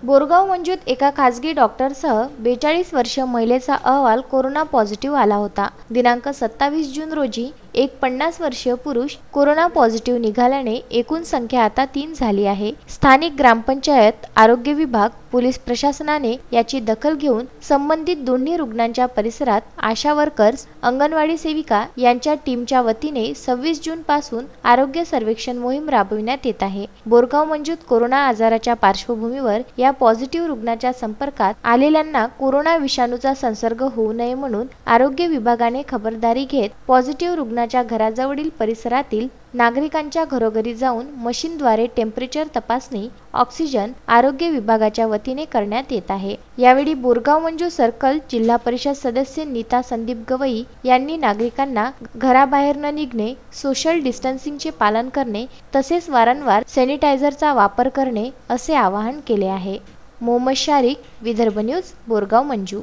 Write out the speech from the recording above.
बोरगाव मंजूत एका खासगी डॉक्टरसह 42 वर्षीय महिलेचा अहवाल कोरोना पॉझिटिव्ह आला होता। दिनांक 27 जून रोजी एक 50 वर्षीय पुरुष कोरोना पॉझिटिव्ह निघाल्याने एकूण संख्या आता 3 झाली आहे। स्थानिक ग्रामपंचायत, आरोग्य विभाग, पोलीस प्रशासनाने याची दखल घेऊन संबंधित दोन्ही रुग्णांच्या परिसरात आशा वर्कर्स, अंगणवाडी सेविका यांच्या टीमच्या वतीने 26 जून पासून आरोग्य सर्वेक्षण मोहीम राबविण्यात येत आहे। बोरगाव मंजूत कोरोना आजाराच्या पार्श्वभूमीवर या पॉझिटिव्ह रुग्णाच्या संपर्कात आलेल्यांना कोरोना विषाणूचा संसर्ग होऊ नये म्हणून आरोग्य विभागाने खबरदारी घेत पॉझिटिव्ह रुग्णाच्या घराजवळील परिसरातील नागरिकांच्या घरोघरी जाऊन मशीनद्वारे टेम्परेचर तपासणी, ऑक्सिजन आरोग्य विभागाच्या वतीने करण्यात येत आहे। यावेळी बोरगाव मंजू सर्कल जिल्हा परिषद सदस्य नीता संदीप गवई यांनी नागरिकांना घराबाहेर न निघणे, सोशल डिस्टन्सिंगचे पालन करणे तसेच वारंवार सॅनिटायझरचा वापर करणे असे आवाहन केले आहे। मोहम्मद शारिक, विदर्भ न्यूज, बोरगाव मंजू।